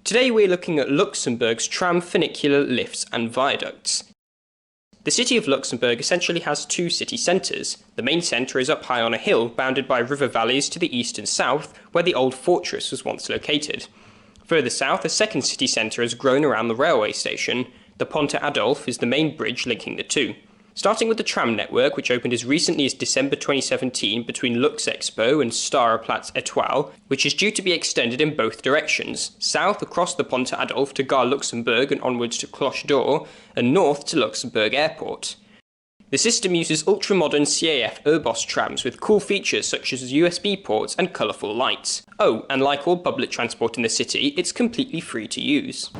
Today we're looking at Luxembourg's tram funicular lifts and viaducts. The city of Luxembourg essentially has two city centres. The main centre is up high on a hill bounded by river valleys to the east and south, where the old fortress was once located. Further south, a second city centre has grown around the railway station. The Pont Adolphe is the main bridge linking the two. Starting with the tram network, which opened as recently as December 2017 between Luxexpo and Starerplatz Etoile, which is due to be extended in both directions, south across the Pont Adolphe to Gare Luxembourg and onwards to Cloche d'Or, and north to Luxembourg Airport. The system uses ultra-modern CAF Urbos trams with cool features such as USB ports and colourful lights. Oh, and like all public transport in the city, it's completely free to use.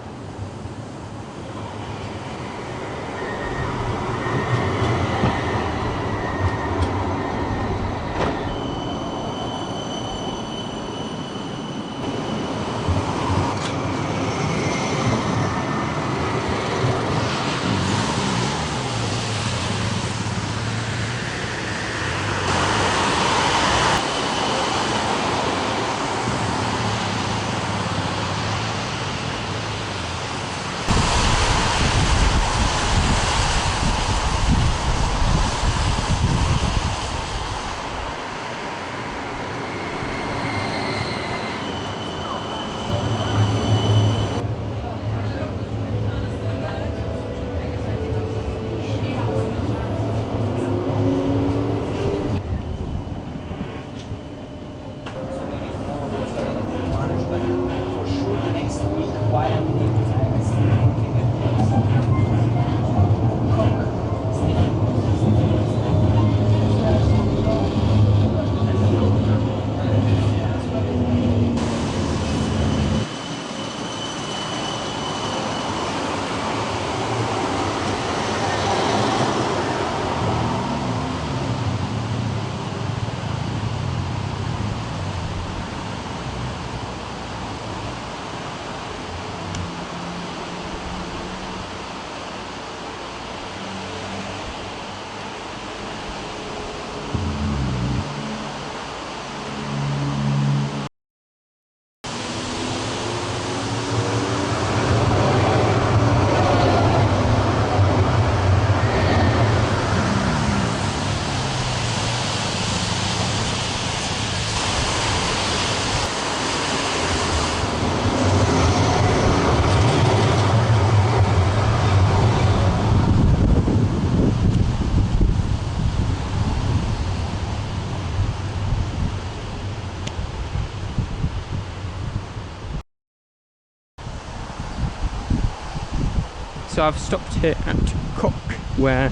So I've stopped here at Coq, where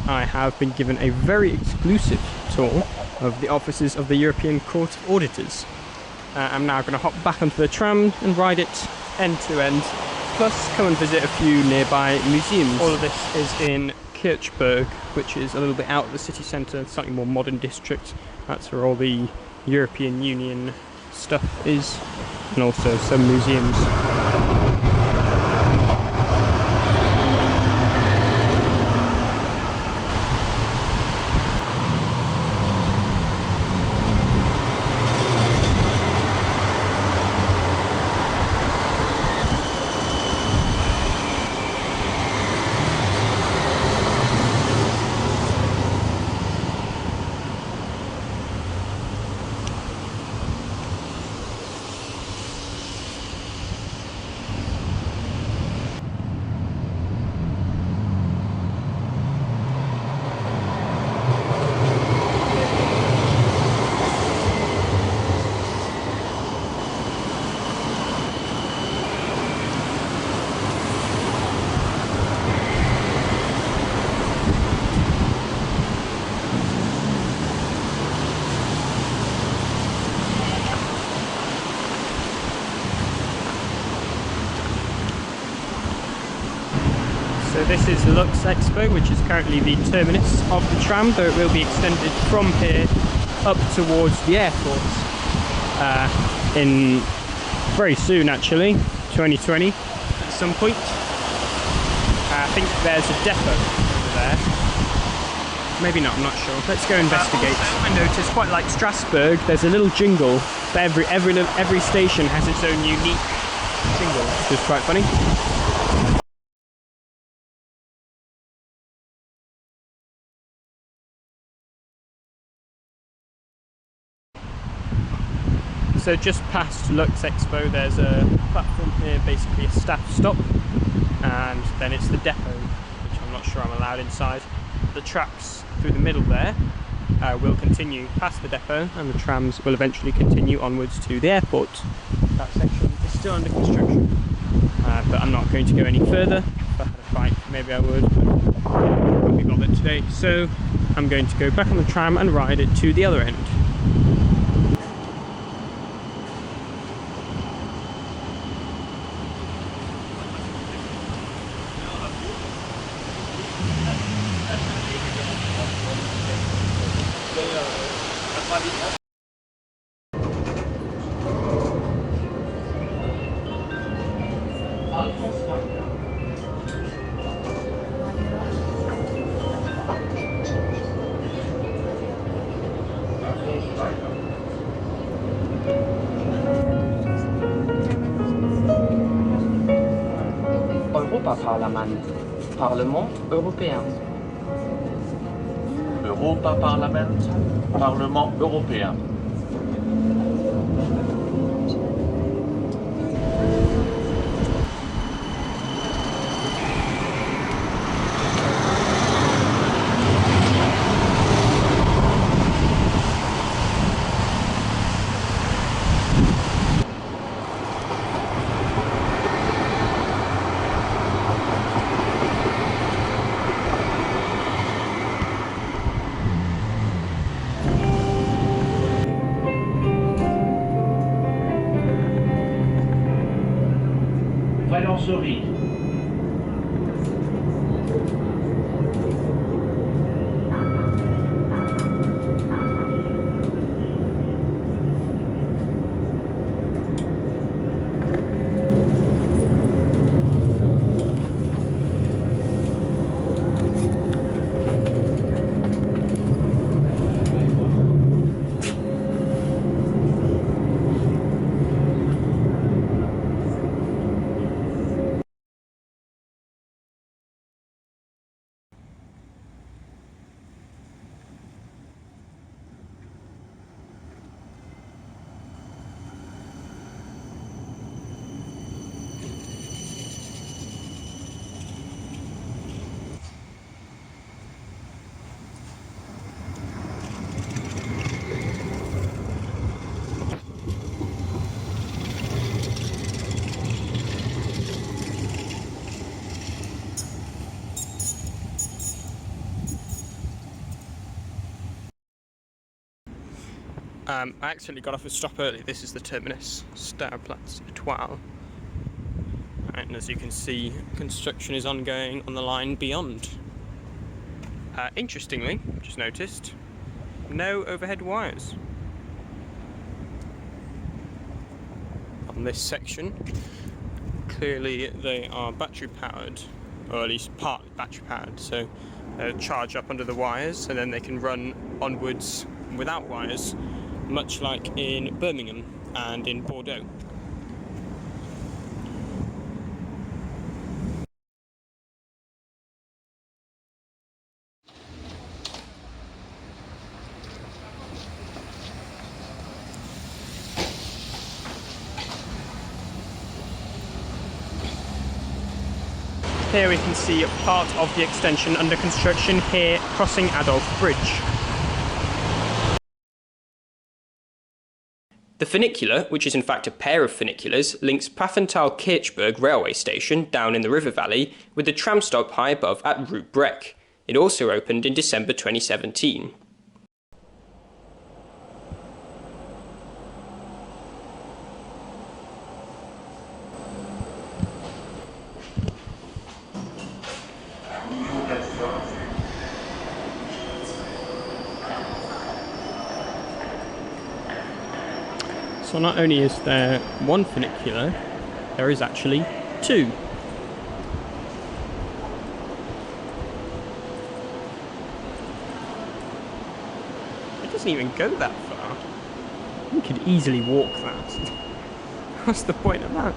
I have been given a very exclusive tour of the offices of the European Court of Auditors. I'm now going to hop back onto the tram and ride it end to end, plus come and visit a few nearby museums. All of this is in Kirchberg, which is a little bit out of the city centre, slightly more modern district. That's where all the European Union stuff is, and also some museums. So this is Luxexpo, which is currently the terminus of the tram, though it will be extended from here up towards the airport in very soon, actually, 2020 at some point. I think there's a depot over there. Maybe not, I'm not sure. Let's go investigate. Also, I noticed, quite like Strasbourg, there's a little jingle. Every station has its own unique single, which is quite funny. So just past Lux Expo there's a platform here, basically a staff stop, and then it's the depot, which I'm not sure I'm allowed inside. The tracks through the middle there will continue past the depot, and the trams will eventually continue onwards to the airport. That section is still under construction, but I'm not going to go any further. If I had a bike maybe I would, but I won't be bothered today. So I'm going to go back on the tram and ride it to the other end. Europaparlament, Parlement européen. Europaparlament, Parlement européen. Valencerie. I accidentally got off a stop early. This is the terminus, Starplatz Etoile. And as you can see, construction is ongoing on the line beyond. Interestingly, just noticed, no overhead wires on this section. Clearly they are battery powered, or at least partly battery powered, so charge up under the wires and then they can run onwards without wires, much like in Birmingham and in Bordeaux. Here we can see part of the extension under construction here, crossing Adolf Bridge. The funicular, which is in fact a pair of funiculars, links Pfaffenthal-Kirchberg railway station down in the river valley with the tram stop high above at Route Breck. It also opened in December 2017. So not only is there one funicular, there is actually two. It doesn't even go that far. You could easily walk that. What's the point of that?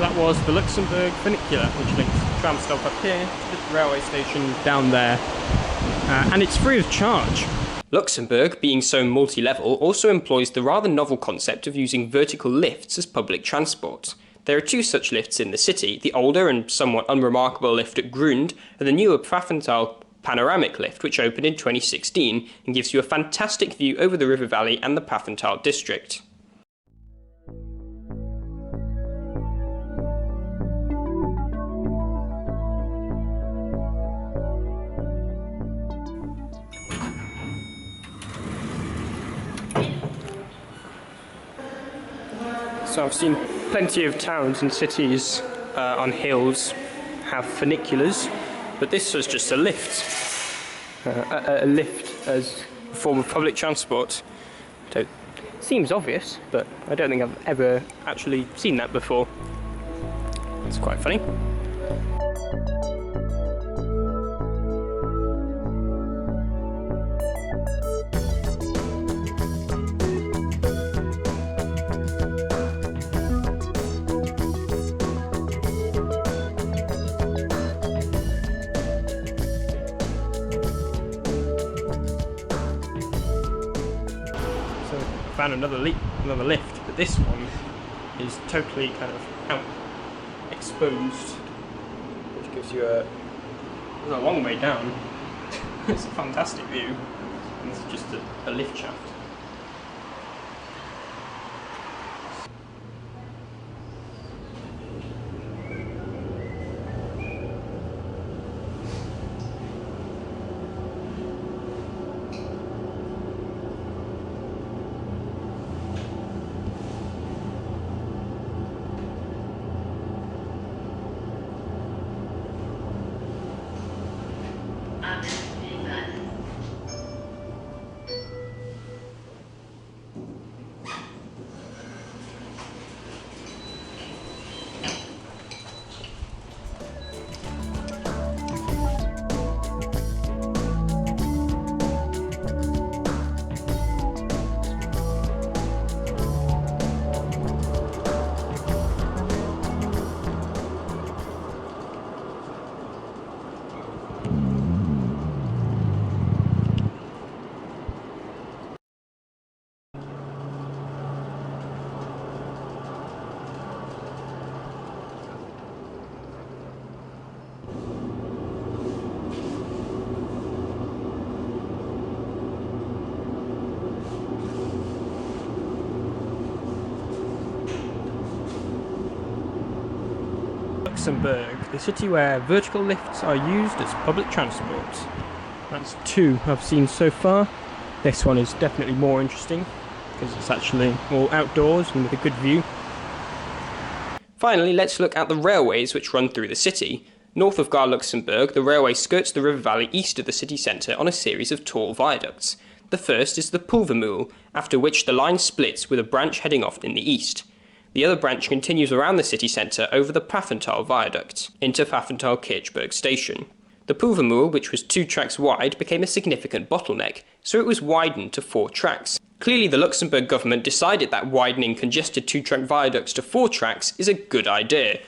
that was the Luxembourg Funicular, which links the tram stop up here to the railway station down there. And it's free of charge. Luxembourg, being so multi-level, also employs the rather novel concept of using vertical lifts as public transport. There are two such lifts in the city, the older and somewhat unremarkable lift at Grund, and the newer Pfaffenthal panoramic lift, which opened in 2016 and gives you a fantastic view over the river valley and the Pfaffenthal district. So I've seen plenty of towns and cities on hills have funiculars, but this was just a lift. A lift as a form of public transport. So it seems obvious, but I don't think I've ever actually seen that before. It's quite funny. Found another lift, but this one is totally kind of out exposed, which gives you a long way down. It's a fantastic view, and this is just a lift shaft. Luxembourg, the city where vertical lifts are used as public transport. That's two I've seen so far. This one is definitely more interesting because it's actually all outdoors and with a good view. Finally, let's look at the railways which run through the city. North of Gare Luxembourg, the railway skirts the river valley east of the city centre on a series of tall viaducts. The first is the Pfaffenthal, after which the line splits with a branch heading off in the east. The other branch continues around the city centre over the Pfaffenthal viaduct, into Pfaffenthal Kirchberg station. The Pfaffenthal, which was 2 tracks wide, became a significant bottleneck, so it was widened to 4 tracks. Clearly the Luxembourg government decided that widening congested 2-track viaducts to 4 tracks is a good idea.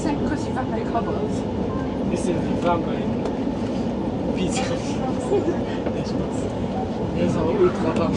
C'est un cosy van bij krabbels. Ist ja wie warm bei Pizza. Der ist aber ultra warm.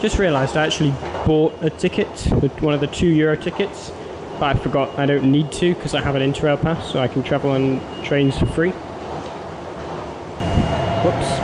Just realised I actually bought a ticket, one of the €2 tickets, but I forgot I don't need to because I have an Interrail pass, so I can travel on trains for free. Whoops.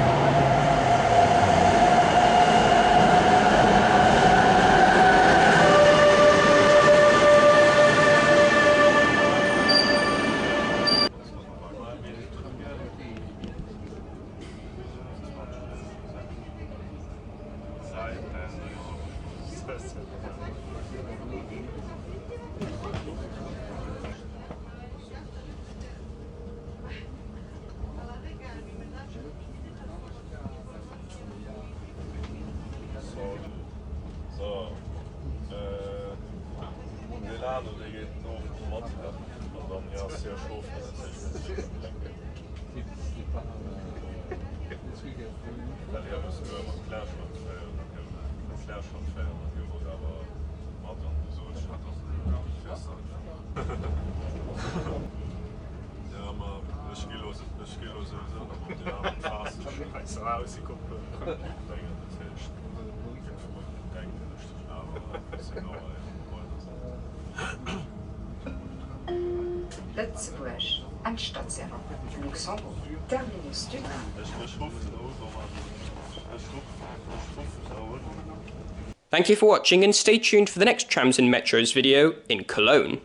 Milano, der geht noch Montag und dann ja sehr schön. Weil ich habe es nur mal Klärschlag feiern, aber Montag so ist schon fest. Ja, aber das Kilo sowieso noch und ja, fast scheiße raus, ich gucke. Ich denke, das ist denken, das ist aber das ist genau Luxembourg, Endstation, Luxembourg, terminus du train. Thank you for watching and stay tuned for the next Trams and Metros video in Cologne.